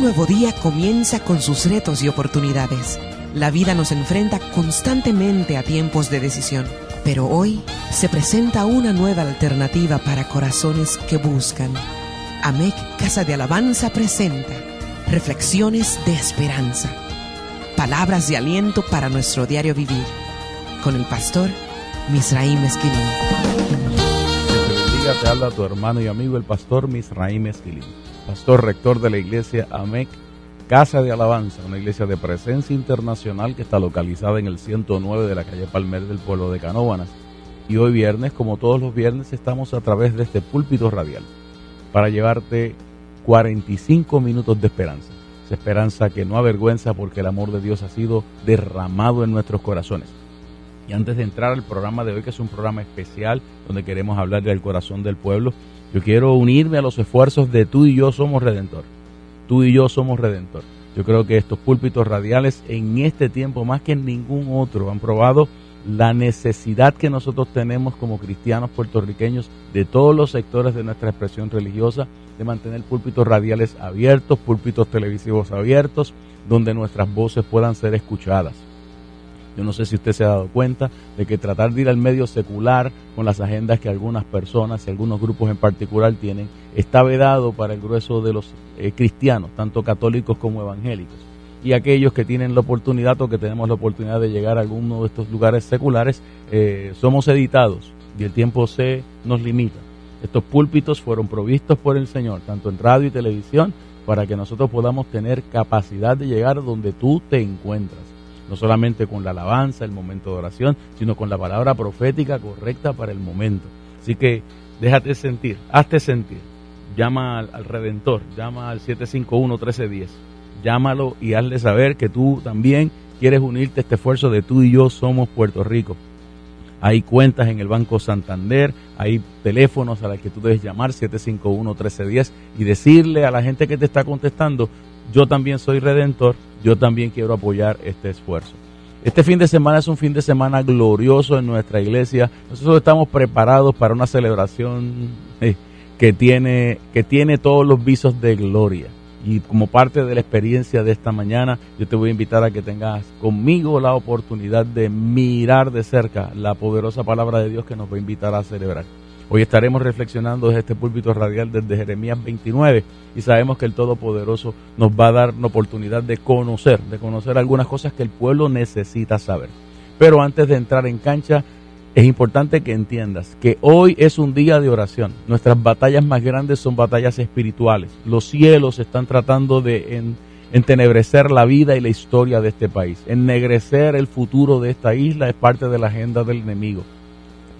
nuevo día comienza con sus retos y oportunidades. La vida nos enfrenta constantemente a tiempos de decisión, pero hoy se presenta una nueva alternativa para corazones que buscan. AMEC Casa de Alabanza presenta Reflexiones de Esperanza, palabras de aliento para nuestro diario vivir, con el pastor Misraim Esquilín. Te habla tu hermano y amigo el pastor Misraim Esquilín, pastor rector de la iglesia AMEC Casa de Alabanza, una iglesia de presencia internacional que está localizada en el 109 de la calle Palmer del pueblo de Canóvanas. Y hoy viernes, como todos los viernes, estamos a través de este púlpito radial para llevarte 45 minutos de esperanza. Esa esperanza que no avergüenza, porque el amor de Dios ha sido derramado en nuestros corazones. Y antes de entrar al programa de hoy, que es un programa especial donde queremos hablar del corazón del pueblo, yo quiero unirme a los esfuerzos de Tú y Yo Somos Redentor. Tú y Yo Somos Redentor. Yo creo que estos púlpitos radiales en este tiempo, más que en ningún otro, han probado la necesidad que nosotros tenemos como cristianos puertorriqueños de todos los sectores de nuestra expresión religiosa, de mantener púlpitos radiales abiertos, púlpitos televisivos abiertos, donde nuestras voces puedan ser escuchadas. Yo no sé si usted se ha dado cuenta de que tratar de ir al medio secular con las agendas que algunas personas y algunos grupos en particular tienen, está vedado para el grueso de los cristianos, tanto católicos como evangélicos. Y aquellos que tienen la oportunidad o que tenemos la oportunidad de llegar a alguno de estos lugares seculares, somos editados y el tiempo nos limita. Estos púlpitos fueron provistos por el Señor, tanto en radio y televisión, para que nosotros podamos tener capacidad de llegar donde tú te encuentras. No solamente con la alabanza, el momento de oración, sino con la palabra profética correcta para el momento. Así que déjate sentir, hazte sentir. Llama al Redentor, llama al 751-1310. Llámalo y hazle saber que tú también quieres unirte a este esfuerzo de Tú y Yo Somos Puerto Rico. Hay cuentas en el Banco Santander, hay teléfonos a los que tú debes llamar, 751-1310, y decirle a la gente que te está contestando: yo también soy redentor, yo también quiero apoyar este esfuerzo. Este fin de semana es un fin de semana glorioso en nuestra iglesia. Nosotros estamos preparados para una celebración que tiene todos los visos de gloria. Y como parte de la experiencia de esta mañana, yo te voy a invitar a que tengas conmigo la oportunidad de mirar de cerca la poderosa palabra de Dios que nos va a invitar a celebrar. Hoy estaremos reflexionando desde este púlpito radial desde Jeremías 29 y sabemos que el Todopoderoso nos va a dar la oportunidad de conocer algunas cosas que el pueblo necesita saber. Pero antes de entrar en cancha, es importante que entiendas que hoy es un día de oración. Nuestras batallas más grandes son batallas espirituales. Los cielos están tratando de entenebrecer la vida y la historia de este país. Ennegrecer el futuro de esta isla es parte de la agenda del enemigo.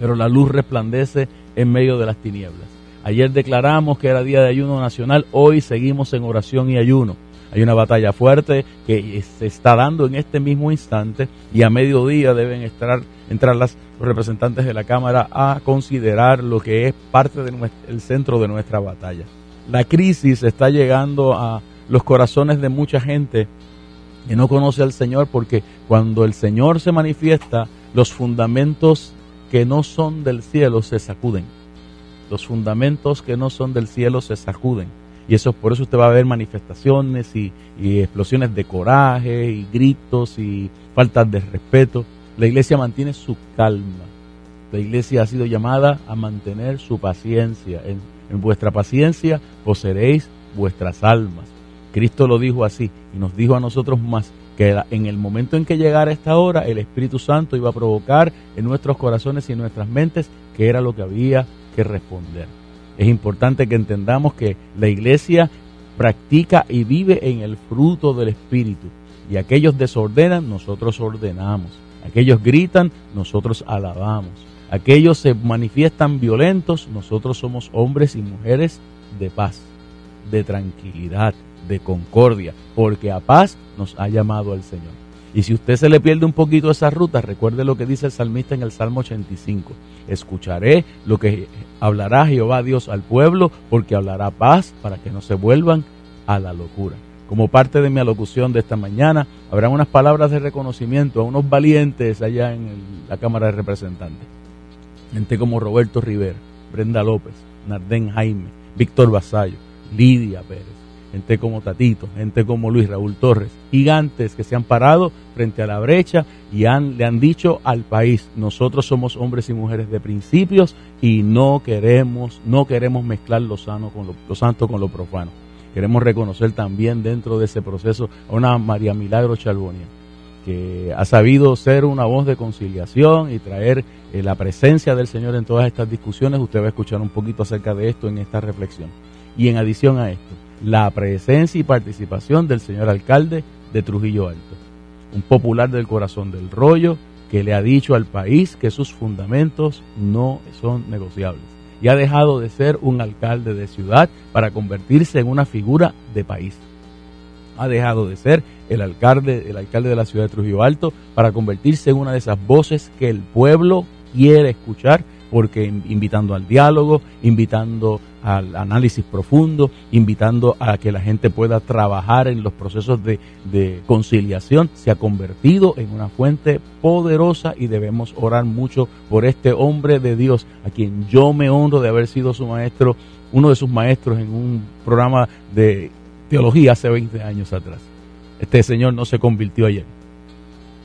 Pero la luz resplandece en medio de las tinieblas. Ayer declaramos que era día de ayuno nacional, hoy seguimos en oración y ayuno. Hay una batalla fuerte que se está dando en este mismo instante y a mediodía deben entrar los representantes de la Cámara a considerar lo que es parte del centro de nuestra batalla. La crisis está llegando a los corazones de mucha gente que no conoce al Señor, porque cuando el Señor se manifiesta, los fundamentos que no son del cielo se sacuden. Los fundamentos que no son del cielo se sacuden. Y por eso usted va a ver manifestaciones y explosiones de coraje y gritos y faltas de respeto. La iglesia mantiene su calma. La iglesia ha sido llamada a mantener su paciencia. En vuestra paciencia poseeréis vuestras almas. Cristo lo dijo así y nos dijo a nosotros más, que en el momento en que llegara esta hora, el Espíritu Santo iba a provocar en nuestros corazones y en nuestras mentes que era lo que había que responder. Es importante que entendamos que la iglesia practica y vive en el fruto del Espíritu. Y aquellos desordenan, nosotros ordenamos. Aquellos gritan, nosotros alabamos. Aquellos se manifiestan violentos, nosotros somos hombres y mujeres de paz, de tranquilidad, de concordia, porque a paz nos ha llamado el Señor. Y si usted se le pierde un poquito esa ruta, recuerde lo que dice el salmista en el Salmo 85. Escucharé lo que hablará Jehová Dios al pueblo, porque hablará paz para que no se vuelvan a la locura. Como parte de mi alocución de esta mañana, habrán unas palabras de reconocimiento a unos valientes allá en la Cámara de Representantes. Gente como Roberto Rivera, Brenda López, Nardén Jaime, Víctor Vasallo, Lidia Pérez. gente como Tatito, gente como Luis Raúl Torres, gigantes que se han parado frente a la brecha y le han dicho al país: nosotros somos hombres y mujeres de principios y no queremos mezclar lo santo con lo profano. Queremos reconocer también dentro de ese proceso a una María Milagro Charbonnier, que ha sabido ser una voz de conciliación y traer la presencia del Señor en todas estas discusiones. Usted va a escuchar un poquito acerca de esto en esta reflexión. Y en adición a esto, la presencia y participación del señor alcalde de Trujillo Alto, un popular del corazón del rollo que le ha dicho al país que sus fundamentos no son negociables. Y ha dejado de ser un alcalde de ciudad para convertirse en una figura de país. Ha dejado de ser el alcalde de la ciudad de Trujillo Alto para convertirse en una de esas voces que el pueblo quiere escuchar, porque invitando al diálogo, invitando al análisis profundo, invitando a que la gente pueda trabajar en los procesos de conciliación, se ha convertido en una fuente poderosa y debemos orar mucho por este hombre de Dios, a quien yo me honro de haber sido su maestro, uno de sus maestros en un programa de teología hace 20 años atrás. Este señor no se convirtió ayer.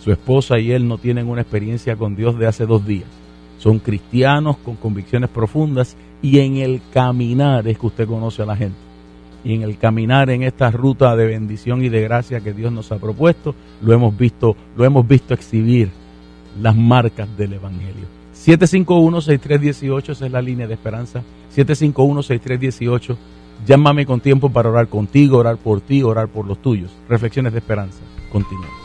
Su esposa y él no tienen una experiencia con Dios de hace 2 días. Son cristianos con convicciones profundas y en el caminar es que usted conoce a la gente. Y en el caminar en esta ruta de bendición y de gracia que Dios nos ha propuesto, lo hemos visto exhibir las marcas del Evangelio. 751-6318, esa es la línea de esperanza. 751-6318. Llámame con tiempo para orar contigo, orar por ti, orar por los tuyos. Reflexiones de esperanza. Continuamos.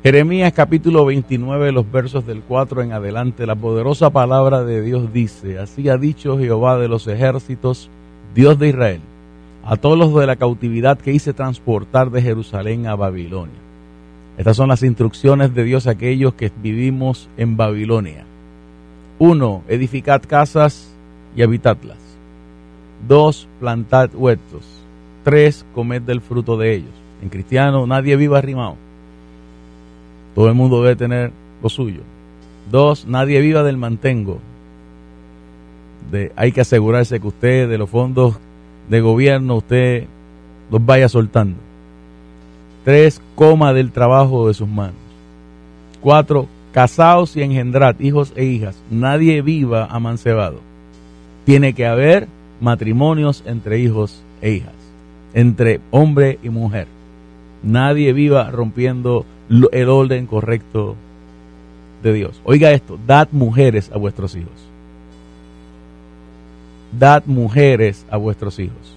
Jeremías capítulo 29, los versos del 4 en adelante, la poderosa palabra de Dios dice: así ha dicho Jehová de los ejércitos, Dios de Israel, a todos los de la cautividad que hice transportar de Jerusalén a Babilonia. Estas son las instrucciones de Dios a aquellos que vivimos en Babilonia. 1. Edificad casas y habitadlas. 2. Plantad huertos. 3. Comed del fruto de ellos. En cristiano nadie vive arrimado. Todo el mundo debe tener lo suyo. 2, nadie viva del mantengo. Hay que asegurarse que usted, de los fondos de gobierno, usted los vaya soltando. 3, coma del trabajo de sus manos. 4, casaos y engendrad hijos e hijas. Nadie viva amancebado. Tiene que haber matrimonios entre hijos e hijas, entre hombre y mujer. Nadie viva rompiendo el orden correcto de Dios. Oiga esto: dad mujeres a vuestros hijos. Dad mujeres a vuestros hijos.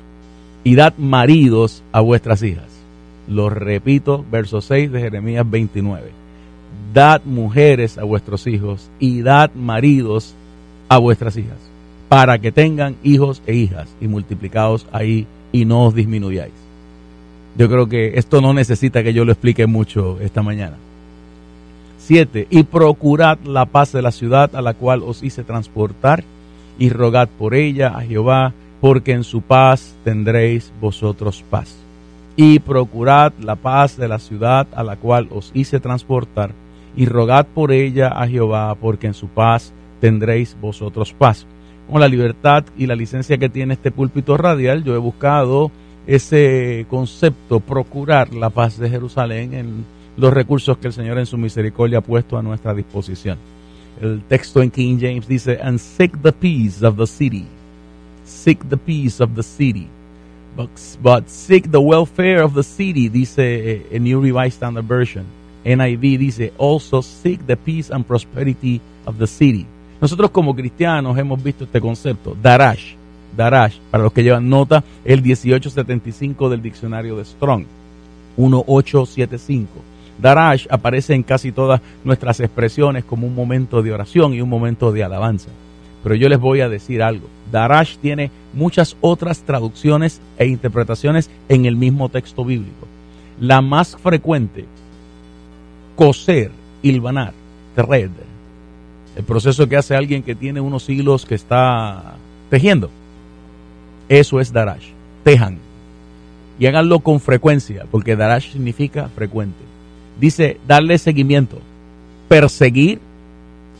Y dad maridos a vuestras hijas. Lo repito, verso 6 de Jeremías 29. Dad mujeres a vuestros hijos y dad maridos a vuestras hijas, para que tengan hijos e hijas, y multiplicaos ahí y no os disminuyáis. Yo creo que esto no necesita que yo lo explique mucho esta mañana. 7. Y procurad la paz de la ciudad a la cual os hice transportar, y rogad por ella a Jehová, porque en su paz tendréis vosotros paz. Y procurad la paz de la ciudad a la cual os hice transportar, y rogad por ella a Jehová, porque en su paz tendréis vosotros paz. Con la libertad y la licencia que tiene este púlpito radial, yo he buscado ese concepto, procurar la paz de Jerusalén, en los recursos que el Señor en su misericordia ha puesto a nuestra disposición. El texto en King James dice: and seek the peace of the city. Seek the peace of the city. But seek the welfare of the city, dice a New Revised Standard Version. NIV dice: also seek the peace and prosperity of the city. Nosotros como cristianos hemos visto este concepto, darash, para los que llevan nota, el 1875 del diccionario de Strong, 1875. Darash aparece en casi todas nuestras expresiones como un momento de oración y un momento de alabanza. Pero yo les voy a decir algo. Darash tiene muchas otras traducciones e interpretaciones en el mismo texto bíblico. La más frecuente, coser, hilvanar, thread. El proceso que hace alguien que tiene unos hilos que está tejiendo. Eso es Darash. Tejan. Y háganlo con frecuencia, porque Darash significa frecuente. Dice darle seguimiento, perseguir,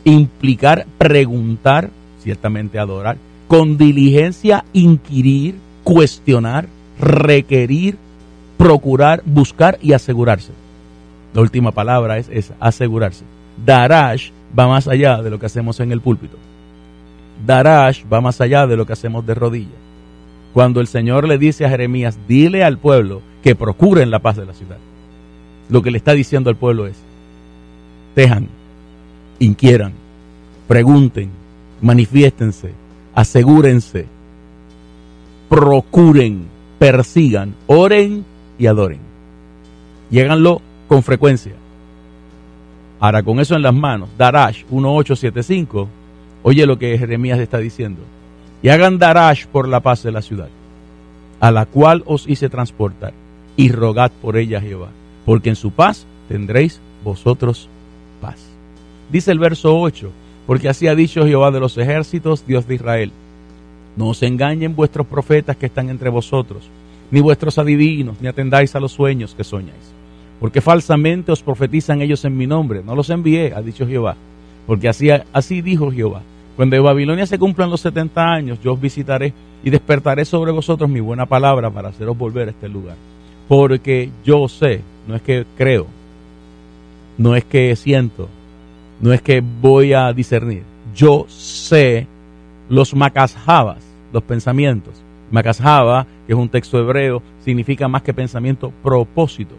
implicar, preguntar, ciertamente adorar, con diligencia inquirir, cuestionar, requerir, procurar, buscar y asegurarse. La última palabra es asegurarse. Darash va más allá de lo que hacemos en el púlpito. Darash va más allá de lo que hacemos de rodillas. Cuando el Señor le dice a Jeremías, dile al pueblo que procuren la paz de la ciudad, lo que le está diciendo al pueblo es, tejan, inquieran, pregunten, manifiéstense, asegúrense, procuren, persigan, oren y adoren. Y háganlo con frecuencia. Ahora, con eso en las manos, Darash 1875, oye lo que Jeremías está diciendo. Y hagan Darash por la paz de la ciudad, a la cual os hice transportar, y rogad por ella a Jehová, porque en su paz tendréis vosotros paz. Dice el verso 8, porque así ha dicho Jehová de los ejércitos, Dios de Israel, no os engañen vuestros profetas que están entre vosotros, ni vuestros adivinos, ni atendáis a los sueños que soñáis, porque falsamente os profetizan ellos en mi nombre, no los envié, ha dicho Jehová, porque así dijo Jehová, cuando en Babilonia se cumplan los 70 años, yo os visitaré y despertaré sobre vosotros mi buena palabra para haceros volver a este lugar, porque yo sé, no es que creo, no es que siento, no es que voy a discernir, yo sé los makashavas, los pensamientos. Makashava, que es un texto hebreo, significa más que pensamiento, propósito.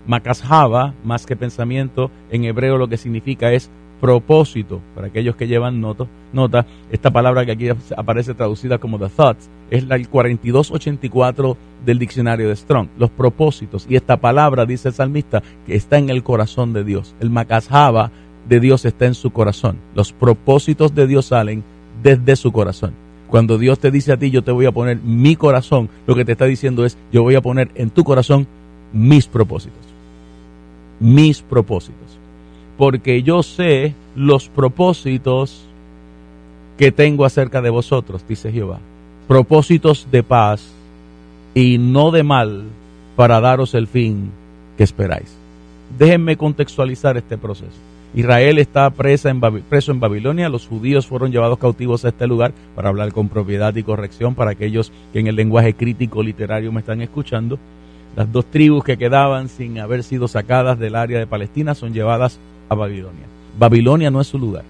Makashava, más que pensamiento, en hebreo lo que significa es propósito. Para aquellos que llevan nota, esta palabra que aquí aparece traducida como the thoughts, es el 4284 del diccionario de Strong, los propósitos. Y esta palabra, dice el salmista, que está en el corazón de Dios. El makashava de Dios está en su corazón. Los propósitos de Dios salen desde su corazón. Cuando Dios te dice a ti, yo te voy a poner mi corazón, lo que te está diciendo es, yo voy a poner en tu corazón mis propósitos. Mis propósitos. Porque yo sé los propósitos que tengo acerca de vosotros, dice Jehová. Propósitos de paz y no de mal, para daros el fin que esperáis. Déjenme contextualizar este proceso. Israel está preso en Babilonia, los judíos fueron llevados cautivos a este lugar, para hablar con propiedad y corrección para aquellos que en el lenguaje crítico literario me están escuchando. Las dos tribus que quedaban sin haber sido sacadas del área de Palestina son llevadas a Babilonia. Babilonia no es su lugar,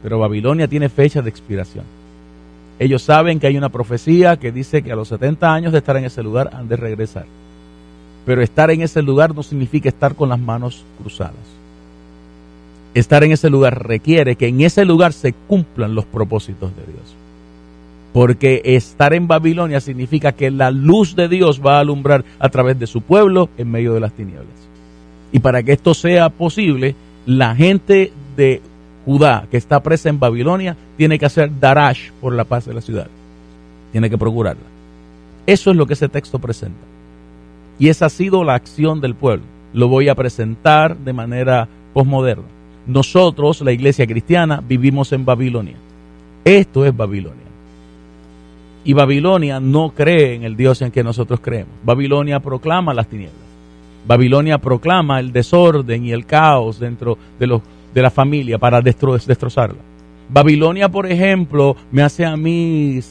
pero Babilonia tiene fecha de expiración. Ellos saben que hay una profecía que dice que a los 70 años de estar en ese lugar han de regresar. Pero estar en ese lugar no significa estar con las manos cruzadas. Estar en ese lugar requiere que en ese lugar se cumplan los propósitos de Dios. Porque estar en Babilonia significa que la luz de Dios va a alumbrar a través de su pueblo en medio de las tinieblas. Y para que esto sea posible, la gente de Judá que está presa en Babilonia tiene que hacer Darash por la paz de la ciudad. Tiene que procurarla. Eso es lo que ese texto presenta. Y esa ha sido la acción del pueblo. Lo voy a presentar de manera posmoderna. Nosotros, la iglesia cristiana, vivimos en Babilonia. Esto es Babilonia. Y Babilonia no cree en el Dios en que nosotros creemos. Babilonia proclama las tinieblas. Babilonia proclama el desorden y el caos dentro de la familia para destrozarla. Babilonia, por ejemplo, me hace a mí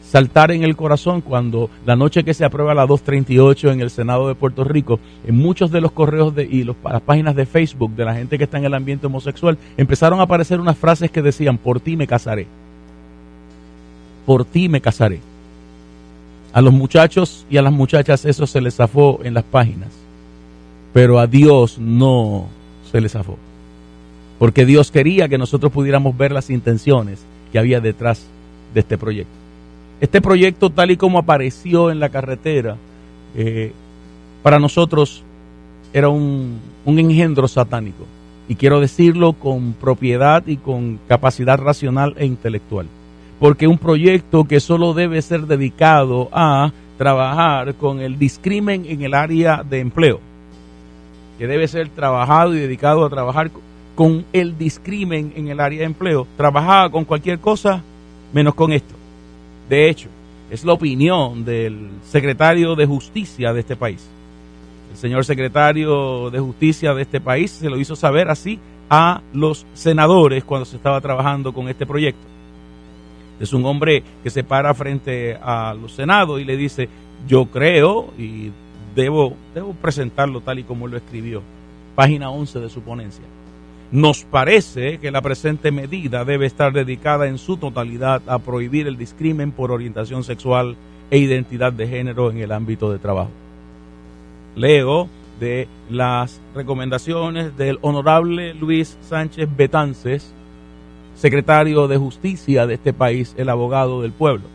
saltar en el corazón cuando la noche que se aprueba la 238 en el Senado de Puerto Rico, en muchos de los correos las páginas de Facebook de la gente que está en el ambiente homosexual, empezaron a aparecer unas frases que decían, por ti me casaré. Por ti me casaré. A los muchachos y a las muchachas eso se les zafó en las páginas, pero a Dios no se les zafó, porque Dios quería que nosotros pudiéramos ver las intenciones que había detrás de este proyecto. Este proyecto, tal y como apareció en la carretera, para nosotros era un engendro satánico. Y quiero decirlo con propiedad y con capacidad racional e intelectual. Porque un proyecto que solo debe ser dedicado a trabajar con el discrimen en el área de empleo, que debe ser trabajado y dedicado a trabajar con el discrimen en el área de empleo, trabajaba con cualquier cosa menos con esto. De hecho, es la opinión del secretario de Justicia de este país. El señor secretario de Justicia de este país se lo hizo saber así a los senadores cuando se estaba trabajando con este proyecto. Es un hombre que se para frente a los senados y le dice, yo creo y debo presentarlo tal y como lo escribió. Página 11 de su ponencia. Nos parece que la presente medida debe estar dedicada en su totalidad a prohibir el discrimen por orientación sexual e identidad de género en el ámbito de trabajo. Leo de las recomendaciones del honorable Luis Sánchez Betances, secretario de Justicia de este país, el abogado del pueblo.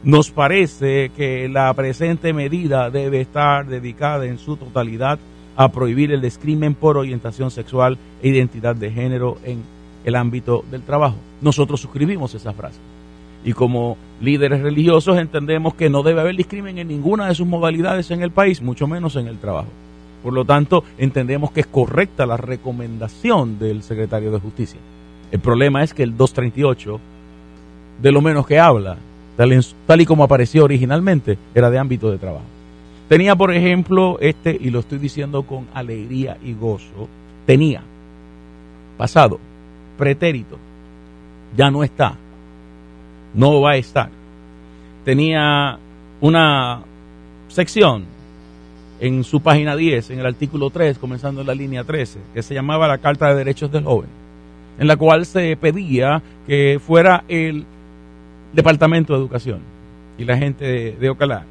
Nos parece que la presente medida debe estar dedicada en su totalidad a prohibir el discrimen por orientación sexual e identidad de género en el ámbito del trabajo. Nosotros suscribimos esa frase. Y como líderes religiosos entendemos que no debe haber discrimen en ninguna de sus modalidades en el país, mucho menos en el trabajo. Por lo tanto, entendemos que es correcta la recomendación del secretario de Justicia. El problema es que el 238, de lo menos que habla, tal y como apareció originalmente, era de ámbito de trabajo. Tenía, por ejemplo, y lo estoy diciendo con alegría y gozo, tenía pasado, pretérito, ya no está, no va a estar. Tenía una sección en su página 10, en el artículo 3, comenzando en la línea 13, que se llamaba la Carta de Derechos del Joven, en la cual se pedía que fuera el Departamento de Educación y la gente de Ocalá,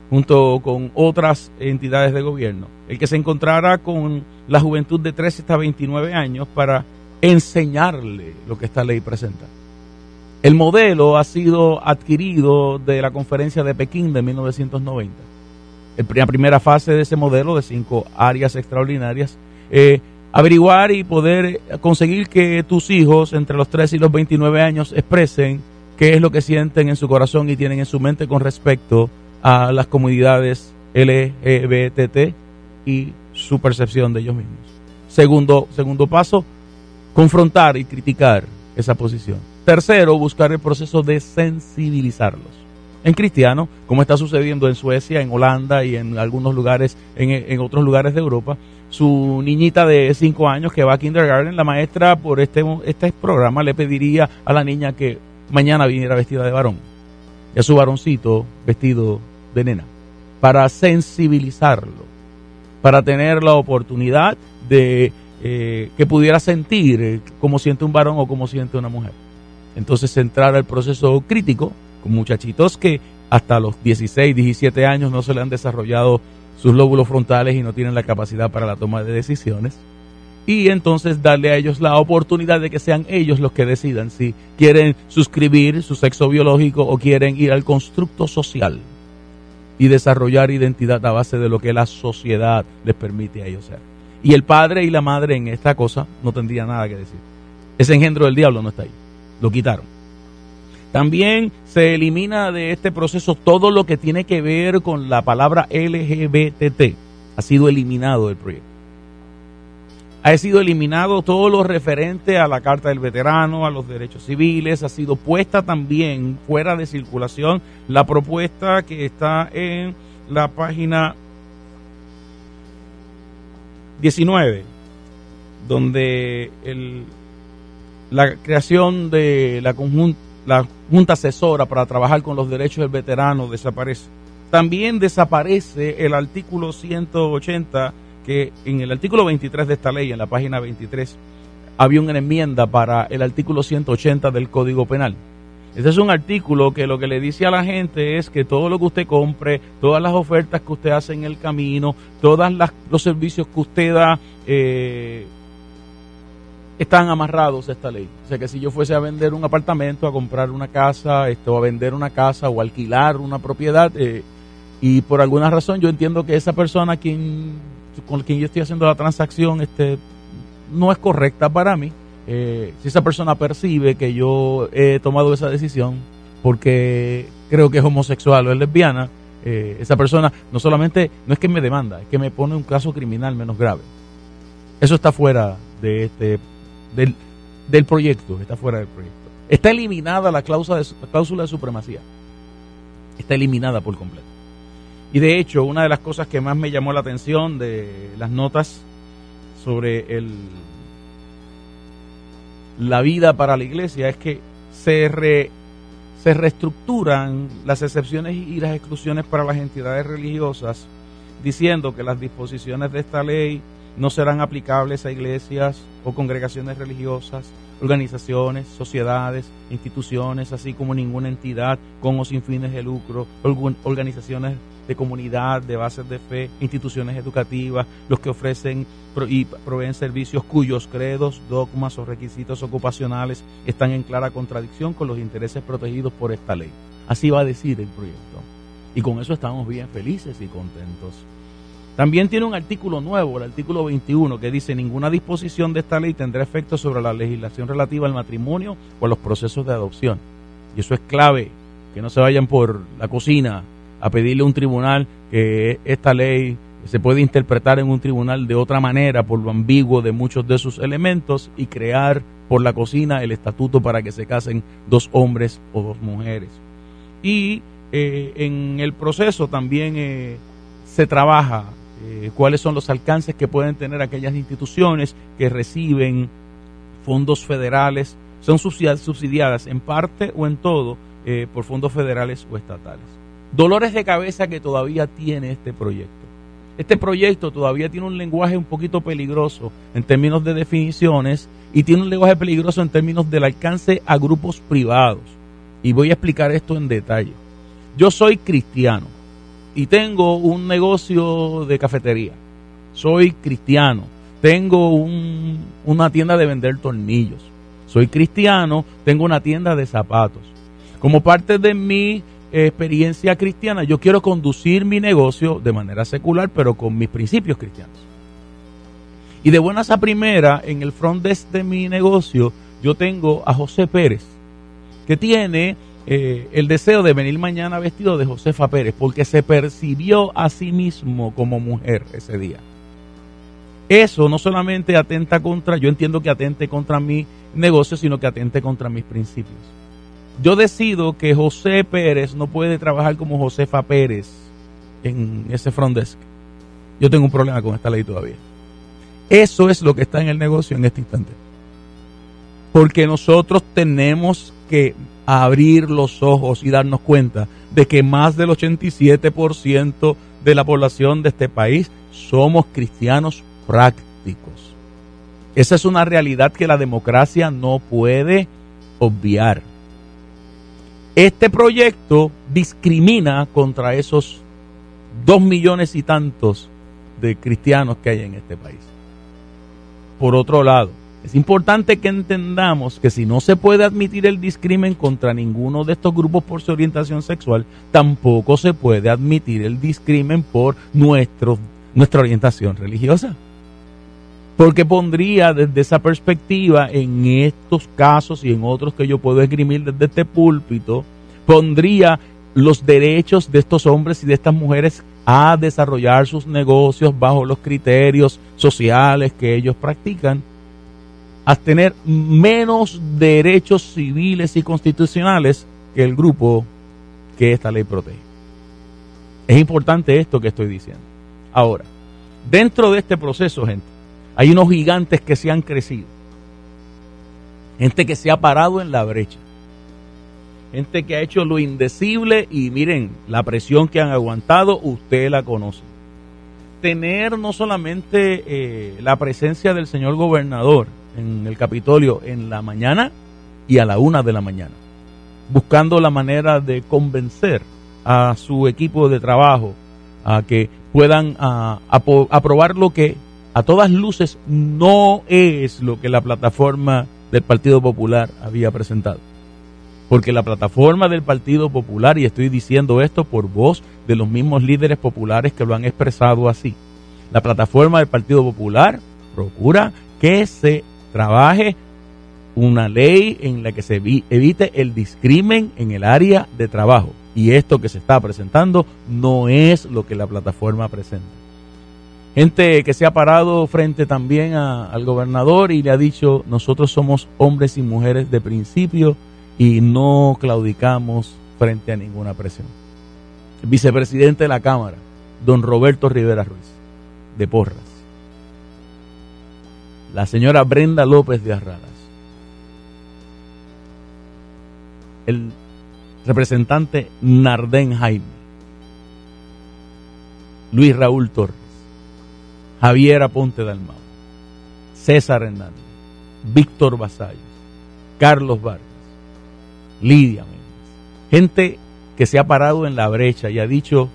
junto con otras entidades de gobierno, el que se encontrara con la juventud de 13 hasta 29 años para enseñarle lo que esta ley presenta. El modelo ha sido adquirido de la Conferencia de Pekín de 1990. La primera fase de ese modelo, de 5 áreas extraordinarias, averiguar y poder conseguir que tus hijos entre los 13 y los 29 años expresen qué es lo que sienten en su corazón y tienen en su mente con respecto a las comunidades LGBT y su percepción de ellos mismos. Segundo paso, confrontar y criticar esa posición. Tercero, buscar el proceso de sensibilizarlos. En cristiano, como está sucediendo en Suecia, en Holanda y en algunos lugares, en otros lugares de Europa, su niñita de 5 años que va a kindergarten, la maestra por este programa le pediría a la niña que mañana viniera vestida de varón y a su varoncito vestido de nena, para sensibilizarlo, para tener la oportunidad de que pudiera sentir cómo siente un varón o cómo siente una mujer. Entonces entrar al proceso crítico con muchachitos que hasta los 16, 17 años no se le han desarrollado sus lóbulos frontales y no tienen la capacidad para la toma de decisiones, y entonces darle a ellos la oportunidad de que sean ellos los que decidan si quieren suscribir su sexo biológico o quieren ir al constructo social y desarrollar identidad a base de lo que la sociedad les permite a ellos ser. Y el padre y la madre en esta cosa no tendrían nada que decir. Ese engendro del diablo no está ahí, lo quitaron. También se elimina de este proceso todo lo que tiene que ver con la palabra LGBT. Ha sido eliminado del proyecto. Ha sido eliminado todo lo referente a la Carta del Veterano, a los derechos civiles. Ha sido puesta también fuera de circulación la propuesta que está en la página 19, donde la creación de la Junta Asesora para trabajar con los derechos del veterano desaparece. También desaparece el artículo 180, que en el artículo 23 de esta ley, en la página 23, había una enmienda para el artículo 180 del Código Penal. Este es un artículo que lo que le dice a la gente es que todo lo que usted compre, todas las ofertas que usted hace en el camino, todos los servicios que usted da, están amarrados a esta ley. O sea que si yo fuese a vender un apartamento, a comprar una casa, a vender una casa o alquilar una propiedad, y por alguna razón yo entiendo que esa persona con quien yo estoy haciendo la transacción no es correcta para mí. Si esa persona percibe que yo he tomado esa decisión porque creo que es homosexual o es lesbiana, esa persona no solamente, no es que me demanda, es que me pone un caso criminal menos grave. Eso está fuera de del proyecto, está fuera del proyecto. Está eliminada la cláusula de supremacía. Está eliminada por completo. Y de hecho, una de las cosas que más me llamó la atención de las notas sobre la vida para la iglesia es que se reestructuran las excepciones y las exclusiones para las entidades religiosas, diciendo que las disposiciones de esta ley no serán aplicables a iglesias o congregaciones religiosas, organizaciones, sociedades, instituciones, así como ninguna entidad con o sin fines de lucro, organizaciones de comunidad, de bases de fe, instituciones educativas, los que ofrecen y proveen servicios cuyos credos, dogmas o requisitos ocupacionales están en clara contradicción con los intereses protegidos por esta ley. Así va a decir el proyecto. Y con eso estamos bien felices y contentos. También tiene un artículo nuevo, el artículo 21, que dice: ninguna disposición de esta ley tendrá efecto sobre la legislación relativa al matrimonio o a los procesos de adopción. Y eso es clave, que no se vayan por la cocina a pedirle a un tribunal que esta ley se puede interpretar en un tribunal de otra manera por lo ambiguo de muchos de sus elementos y crear por la cocina el estatuto para que se casen dos hombres o dos mujeres. Y en el proceso también se trabaja cuáles son los alcances que pueden tener aquellas instituciones que reciben fondos federales, son subsidiadas en parte o en todo por fondos federales o estatales. Dolores de cabeza que todavía tiene este proyecto. Este proyecto todavía tiene un lenguaje un poquito peligroso en términos de definiciones y tiene un lenguaje peligroso en términos del alcance a grupos privados. Y voy a explicar esto en detalle. Yo soy cristiano y tengo un negocio de cafetería. Soy cristiano. Tengo una tienda de vender tornillos. Soy cristiano. Tengo una tienda de zapatos. Como parte de mi experiencia cristiana, yo quiero conducir mi negocio de manera secular, pero con mis principios cristianos. Y de buenas a primera, en el front desk de mi negocio, yo tengo a José Pérez, que tiene el deseo de venir mañana vestido de Josefa Pérez, porque se percibió a sí mismo como mujer ese día. Eso no solamente atenta contra, yo entiendo que atente contra mi negocio, sino que atente contra mis principios. Yo decido que José Pérez no puede trabajar como Josefa Pérez en ese front desk. Yo tengo un problema con esta ley todavía. Eso es lo que está en el negocio en este instante. Porque nosotros tenemos que abrir los ojos y darnos cuenta de que más del 87% de la población de este país somos cristianos prácticos. Esa es una realidad que la democracia no puede obviar. Este proyecto discrimina contra esos 2 millones y tantos de cristianos que hay en este país. Por otro lado, es importante que entendamos que si no se puede admitir el discrimen contra ninguno de estos grupos por su orientación sexual, tampoco se puede admitir el discrimen por nuestra orientación religiosa. Porque pondría desde esa perspectiva, en estos casos y en otros que yo puedo esgrimir desde este púlpito, pondría los derechos de estos hombres y de estas mujeres a desarrollar sus negocios bajo los criterios sociales que ellos practican, a tener menos derechos civiles y constitucionales que el grupo que esta ley protege. Es importante esto que estoy diciendo. Ahora, dentro de este proceso, gente, hay unos gigantes que se han crecido. Gente que se ha parado en la brecha. Gente que ha hecho lo indecible y miren, la presión que han aguantado, usted la conoce. Tener no solamente la presencia del señor gobernador en el Capitolio en la mañana y a la 1 de la mañana, buscando la manera de convencer a su equipo de trabajo a que puedan aprobar lo que a todas luces no es lo que la plataforma del Partido Popular había presentado. Porque la plataforma del Partido Popular, y estoy diciendo esto por voz de los mismos líderes populares que lo han expresado así, la plataforma del Partido Popular procura que se trabaje una ley en la que se evite el discrimen en el área de trabajo. Y esto que se está presentando no es lo que la plataforma presenta. Gente que se ha parado frente también al gobernador y le ha dicho: nosotros somos hombres y mujeres de principio y no claudicamos frente a ninguna presión. El vicepresidente de la Cámara, don Roberto Rivera Ruiz, de Porras. La señora Brenda López de Arradas. El representante Nardén Jaime. Luis Raúl Torres. Javier Aponte Dalmau. César Hernández. Víctor Vasallos. Carlos Vargas. Lidia Méndez. Gente que se ha parado en la brecha y ha dicho: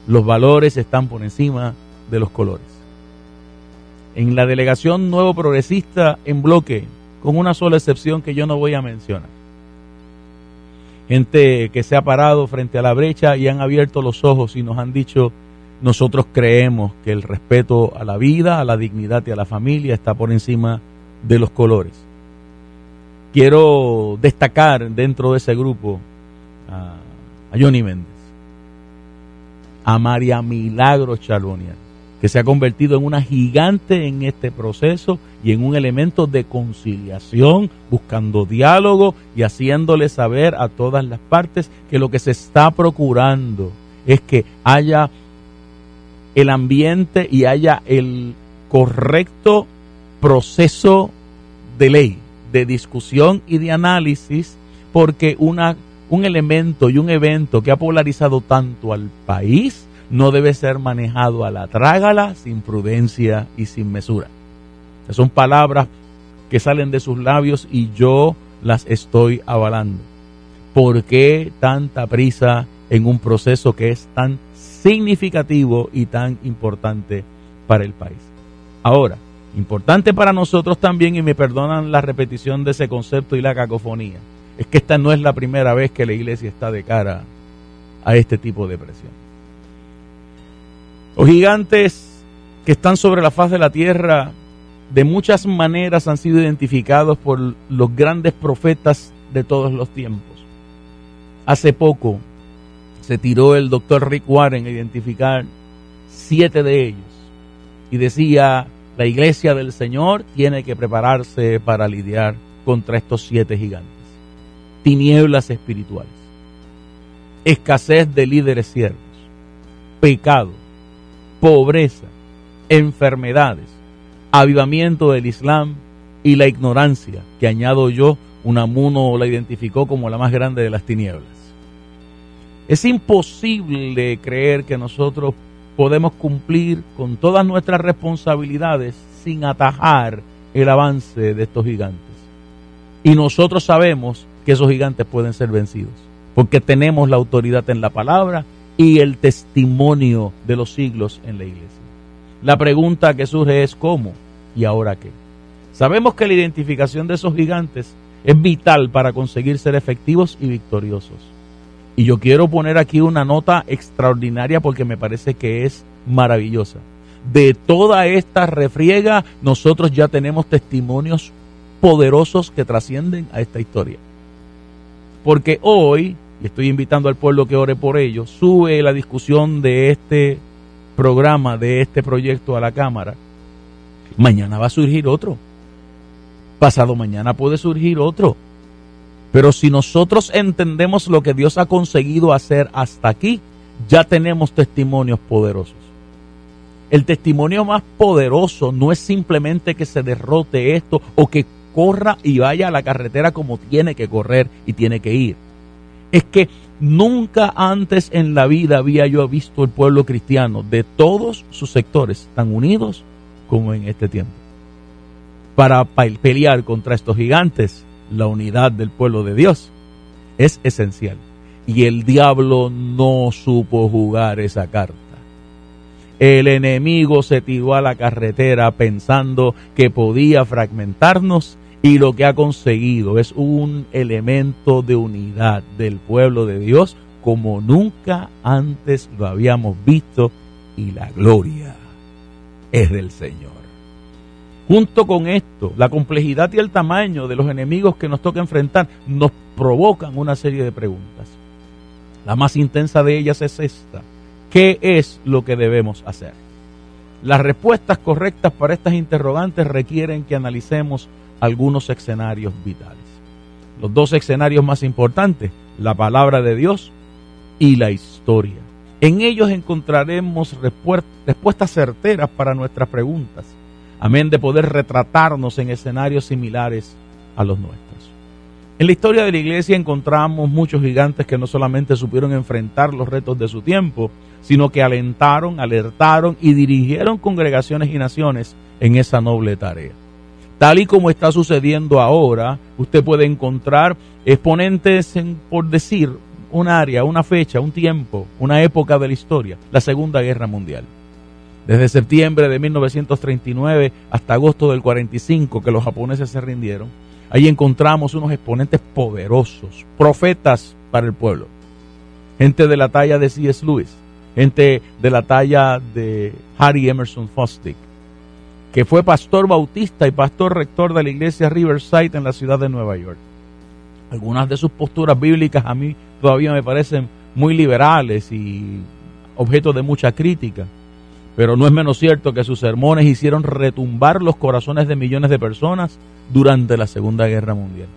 los valores están por encima de los colores. En la delegación Nuevo Progresista en bloque, con una sola excepción que yo no voy a mencionar. Gente que se ha parado frente a la brecha y han abierto los ojos y nos han dicho: nosotros creemos que el respeto a la vida, a la dignidad y a la familia está por encima de los colores. Quiero destacar dentro de ese grupo a Johnny Méndez, a María Milagros Charbonier, que se ha convertido en una gigante en este proceso y en un elemento de conciliación, buscando diálogo y haciéndole saber a todas las partes que lo que se está procurando es que haya el ambiente y haya el correcto proceso de ley, de discusión y de análisis, porque un elemento y un evento que ha polarizado tanto al país no debe ser manejado a la trágala, sin prudencia y sin mesura. Esas son palabras que salen de sus labios y yo las estoy avalando. ¿Por qué tanta prisa en un proceso que es tan significativo y tan importante para el país? Ahora, importante para nosotros también, y me perdonan la repetición de ese concepto y la cacofonía, es que esta no es la primera vez que la iglesia está de cara a este tipo de presión. Los gigantes que están sobre la faz de la tierra de muchas maneras han sido identificados por los grandes profetas de todos los tiempos. Hace poco se tiró el doctor Rick Warren a identificar 7 de ellos y decía: la iglesia del Señor tiene que prepararse para lidiar contra estos 7 gigantes. Tinieblas espirituales, escasez de líderes siervos, pecado, pobreza, enfermedades, avivamiento del Islam y la ignorancia, que añado yo, Unamuno la identificó como la más grande de las tinieblas. Es imposible creer que nosotros podemos cumplir con todas nuestras responsabilidades sin atajar el avance de estos gigantes. Y nosotros sabemos que esos gigantes pueden ser vencidos, porque tenemos la autoridad en la palabra y el testimonio de los siglos en la iglesia. La pregunta que surge es: ¿cómo y ahora qué? Sabemos que la identificación de esos gigantes es vital para conseguir ser efectivos y victoriosos. Y yo quiero poner aquí una nota extraordinaria porque me parece que es maravillosa. De toda esta refriega, nosotros ya tenemos testimonios poderosos que trascienden a esta historia. Porque hoy, y estoy invitando al pueblo que ore por ello, sube la discusión de este programa, de este proyecto a la Cámara. Mañana va a surgir otro. Pasado mañana puede surgir otro. Pero si nosotros entendemos lo que Dios ha conseguido hacer hasta aquí, ya tenemos testimonios poderosos. El testimonio más poderoso no es simplemente que se derrote esto o que corra y vaya a la carretera como tiene que correr y tiene que ir. Es que nunca antes en la vida había yo visto el pueblo cristiano de todos sus sectores tan unidos como en este tiempo. Para pelear contra estos gigantes, la unidad del pueblo de Dios es esencial. Y el diablo no supo jugar esa carta. El enemigo se tiró a la carretera pensando que podía fragmentarnos, y lo que ha conseguido es un elemento de unidad del pueblo de Dios como nunca antes lo habíamos visto, y la gloria es del Señor. Junto con esto, la complejidad y el tamaño de los enemigos que nos toca enfrentar nos provocan una serie de preguntas. La más intensa de ellas es esta: ¿qué es lo que debemos hacer? Las respuestas correctas para estas interrogantes requieren que analicemos algunos escenarios vitales. Los dos escenarios más importantes: la palabra de Dios y la historia. En ellos encontraremos respuestas certeras para nuestras preguntas, amén de poder retratarnos en escenarios similares a los nuestros. En la historia de la iglesia encontramos muchos gigantes que no solamente supieron enfrentar los retos de su tiempo, sino que alentaron, alertaron y dirigieron congregaciones y naciones en esa noble tarea. Tal y como está sucediendo ahora, usted puede encontrar exponentes en, por decir, un área, una fecha, un tiempo, una época de la historia, la Segunda Guerra Mundial. Desde septiembre de 1939 hasta agosto del 45, que los japoneses se rindieron, ahí encontramos unos exponentes poderosos, profetas para el pueblo. Gente de la talla de C.S. Lewis, gente de la talla de Harry Emerson Fosdick, que fue pastor bautista y pastor rector de la iglesia Riverside en la ciudad de Nueva York. Algunas de sus posturas bíblicas a mí todavía me parecen muy liberales y objeto de mucha crítica, pero no es menos cierto que sus sermones hicieron retumbar los corazones de millones de personas durante la Segunda Guerra Mundial.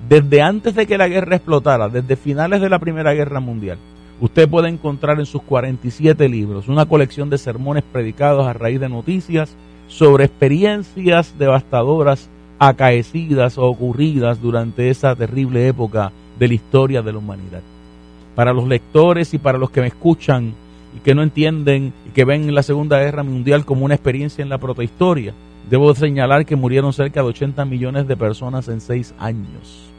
Desde antes de que la guerra explotara, desde finales de la Primera Guerra Mundial, usted puede encontrar en sus 47 libros una colección de sermones predicados a raíz de noticias sobre experiencias devastadoras acaecidas o ocurridas durante esa terrible época de la historia de la humanidad. Para los lectores y para los que me escuchan y que no entienden y que ven la Segunda Guerra Mundial como una experiencia en la protohistoria, debo señalar que murieron cerca de 80 millones de personas en 6 años.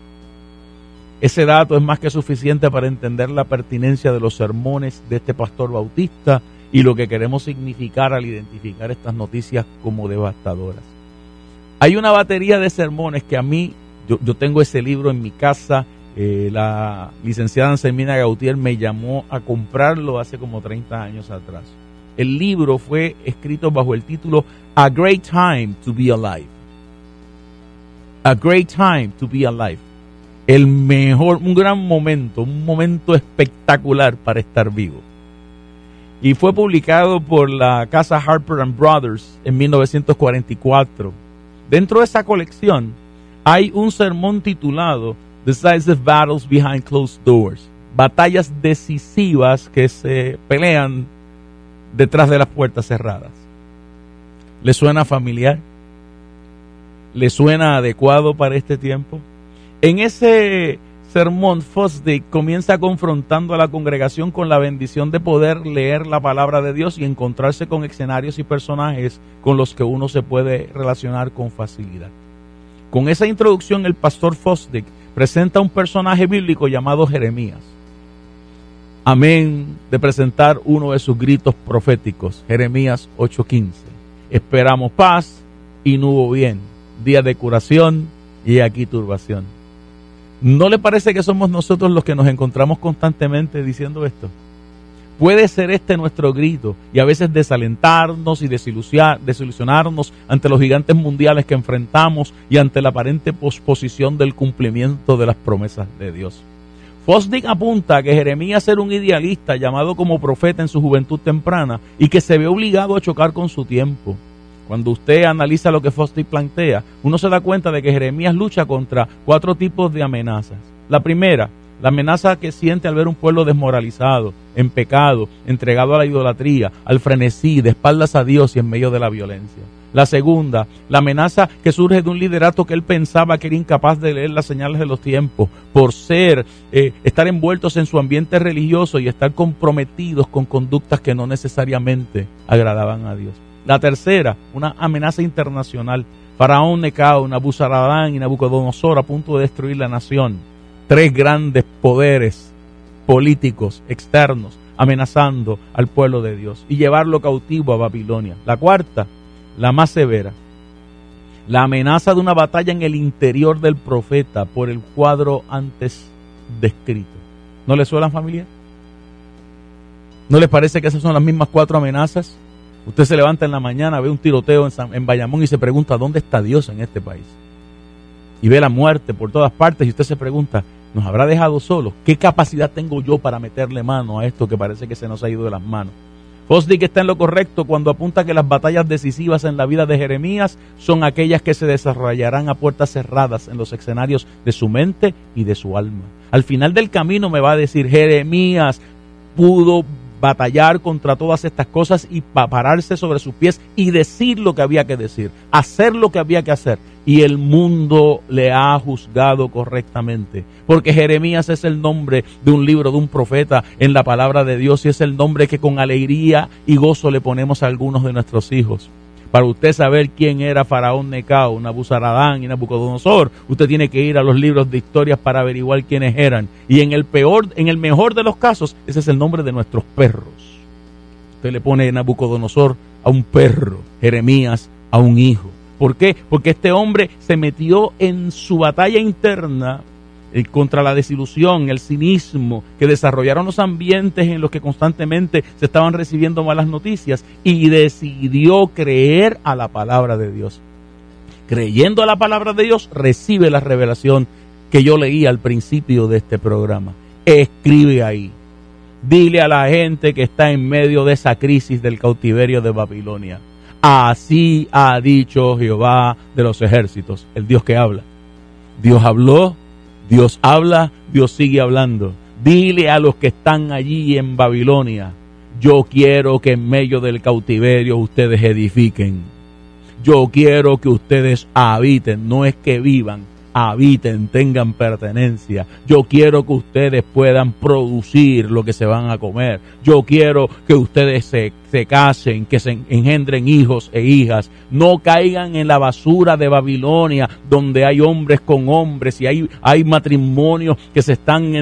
Ese dato es más que suficiente para entender la pertinencia de los sermones de este pastor bautista y lo que queremos significar al identificar estas noticias como devastadoras. Hay una batería de sermones que a mí, yo tengo ese libro en mi casa. La licenciada Anselmina Gautier me llamó a comprarlo hace como 30 años atrás. El libro fue escrito bajo el título A Great Time to Be Alive. A Great Time to Be Alive. El mejor, un gran momento, un momento espectacular para estar vivo. Y fue publicado por la casa Harper & Brothers en 1944. Dentro de esa colección hay un sermón titulado Decisive Battles Behind Closed Doors, batallas decisivas que se pelean detrás de las puertas cerradas. ¿Le suena familiar? ¿Le suena adecuado para este tiempo? En ese sermón, Fosdick comienza confrontando a la congregación con la bendición de poder leer la palabra de Dios y encontrarse con escenarios y personajes con los que uno se puede relacionar con facilidad. Con esa introducción, el pastor Fosdick presenta un personaje bíblico llamado Jeremías. Amén de presentar uno de sus gritos proféticos, Jeremías 8:15. Esperamos paz y no hubo bien, día de curación y aquí turbación. ¿No le parece que somos nosotros los que nos encontramos constantemente diciendo esto? Puede ser este nuestro grito y a veces desalentarnos y desilusionarnos ante los gigantes mundiales que enfrentamos y ante la aparente posposición del cumplimiento de las promesas de Dios. Fosdick apunta a que Jeremías era un idealista llamado como profeta en su juventud temprana y que se ve obligado a chocar con su tiempo. Cuando usted analiza lo que Fosdick plantea, uno se da cuenta de que Jeremías lucha contra 4 tipos de amenazas. La primera, la amenaza que siente al ver un pueblo desmoralizado, en pecado, entregado a la idolatría, al frenesí, de espaldas a Dios y en medio de la violencia. La segunda, la amenaza que surge de un liderato que él pensaba que era incapaz de leer las señales de los tiempos, por estar envueltos en su ambiente religioso y estar comprometidos con conductas que no necesariamente agradaban a Dios. La tercera, una amenaza internacional. Faraón Necao, Nabuzaradán y Nabucodonosor a punto de destruir la nación. 3 grandes poderes políticos externos amenazando al pueblo de Dios y llevarlo cautivo a Babilonia. La cuarta, la más severa, la amenaza de una batalla en el interior del profeta por el cuadro antes descrito. ¿No le suenan familia? ¿No les parece que esas son las mismas 4 amenazas Usted se levanta en la mañana, ve un tiroteo en Bayamón y se pregunta, ¿dónde está Dios en este país? Y ve la muerte por todas partes y usted se pregunta, ¿nos habrá dejado solos? ¿Qué capacidad tengo yo para meterle mano a esto que parece que se nos ha ido de las manos? Fosdick está en lo correcto cuando apunta que las batallas decisivas en la vida de Jeremías son aquellas que se desarrollarán a puertas cerradas en los escenarios de su mente y de su alma. Al final del camino me va a decir, Jeremías pudo batallar contra todas estas cosas y pararse sobre sus pies y decir lo que había que decir, hacer lo que había que hacer. Y el mundo le ha juzgado correctamente, porque Jeremías es el nombre de un libro, de un profeta en la palabra de Dios, y es el nombre que con alegría y gozo le ponemos a algunos de nuestros hijos. Para usted saber quién era Faraón Necao, Nabuzaradán y Nabucodonosor, usted tiene que ir a los libros de historias para averiguar quiénes eran. Y en el mejor de los casos, ese es el nombre de nuestros perros. Usted le pone Nabucodonosor a un perro, Jeremías a un hijo. ¿Por qué? Porque este hombre se metió en su batalla interna contra la desilusión, el cinismo que desarrollaron los ambientes en los que constantemente se estaban recibiendo malas noticias, y decidió creer a la palabra de Dios. Creyendo a la palabra de Dios, recibe la revelación que yo leí al principio de este programa. Escribe ahí. Dile a la gente que está en medio de esa crisis del cautiverio de Babilonia: así ha dicho Jehová de los ejércitos, el Dios que habla. Dios habló, Dios habla, Dios sigue hablando. Dile a los que están allí en Babilonia: yo quiero que en medio del cautiverio ustedes edifiquen. Yo quiero que ustedes habiten, no es que vivan, habiten, tengan pertenencia. Yo quiero que ustedes puedan producir lo que se van a comer. Yo quiero que ustedes se casen, que se engendren hijos e hijas. No caigan en la basura de Babilonia, donde hay hombres con hombres y hay matrimonios que se están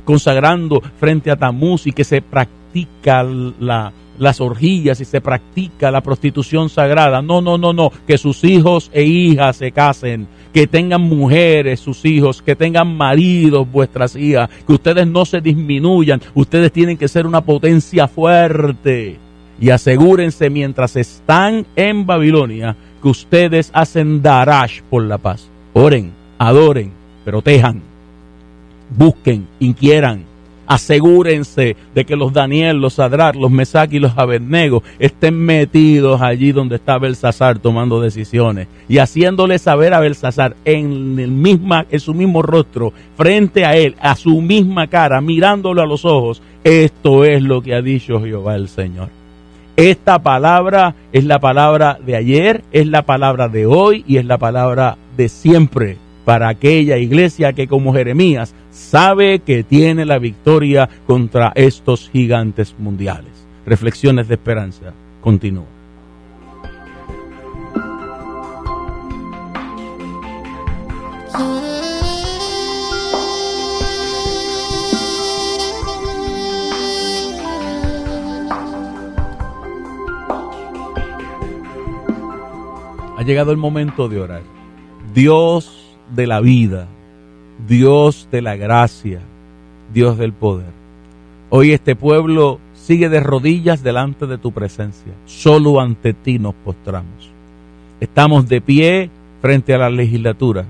consagrando frente a Tamuz, y que se practica las orgías y se practica la prostitución sagrada. No, que sus hijos e hijas se casen, que tengan mujeres sus hijos, que tengan maridos vuestras hijas, que ustedes no se disminuyan. Ustedes tienen que ser una potencia fuerte, y asegúrense mientras están en Babilonia que ustedes hacen darash por la paz. Oren, adoren, protejan, busquen, inquieran. Asegúrense de que los Daniel, los Sadrach, los Mesac y los Abednego estén metidos allí donde está Belsasar tomando decisiones, y haciéndole saber a Belsasar en su mismo rostro, frente a él, a su misma cara, mirándolo a los ojos: esto es lo que ha dicho Jehová el Señor. Esta palabra es la palabra de ayer, es la palabra de hoy y es la palabra de siempre, para aquella iglesia que, como Jeremías, sabe que tiene la victoria contra estos gigantes mundiales. Reflexiones de esperanza. Continúa. Ha llegado el momento de orar. Dios de la vida, Dios de la gracia, Dios del poder, hoy este pueblo sigue de rodillas delante de tu presencia. Solo ante ti nos postramos. Estamos de pie frente a la legislatura,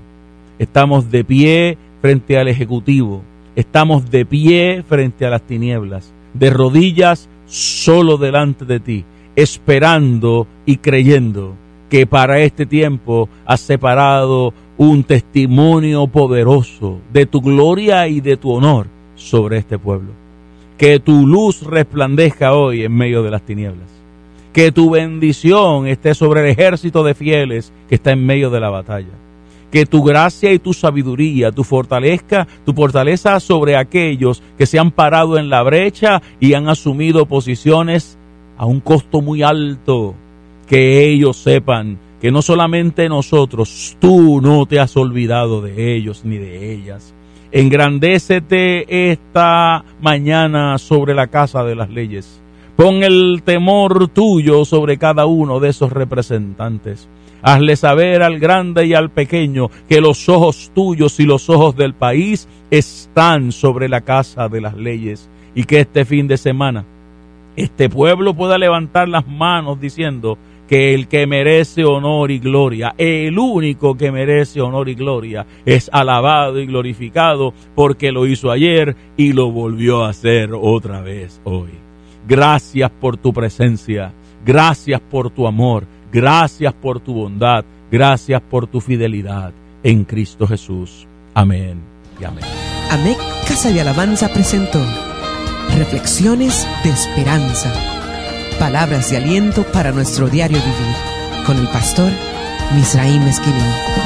estamos de pie frente al ejecutivo, estamos de pie frente a las tinieblas, de rodillas solo delante de ti, esperando y creyendo que para este tiempo has separado un testimonio poderoso de tu gloria y de tu honor sobre este pueblo. Que tu luz resplandezca hoy en medio de las tinieblas. Que tu bendición esté sobre el ejército de fieles que está en medio de la batalla. Que tu gracia y tu sabiduría, tu fortaleza sobre aquellos que se han parado en la brecha y han asumido posiciones a un costo muy alto. Que ellos sepan que no solamente nosotros, tú no te has olvidado de ellos ni de ellas. Engrandécete esta mañana sobre la casa de las leyes. Pon el temor tuyo sobre cada uno de esos representantes. Hazle saber al grande y al pequeño que los ojos tuyos y los ojos del país están sobre la casa de las leyes, y que este fin de semana este pueblo pueda levantar las manos diciendo que el que merece honor y gloria, el único que merece honor y gloria, es alabado y glorificado porque lo hizo ayer y lo volvió a hacer otra vez hoy. Gracias por tu presencia, gracias por tu amor, gracias por tu bondad, gracias por tu fidelidad en Cristo Jesús. Amén y amén. AMEC Casa de Alabanza presentó Reflexiones de Esperanza, palabras de aliento para nuestro diario vivir, con el pastor Misraim Esquilín.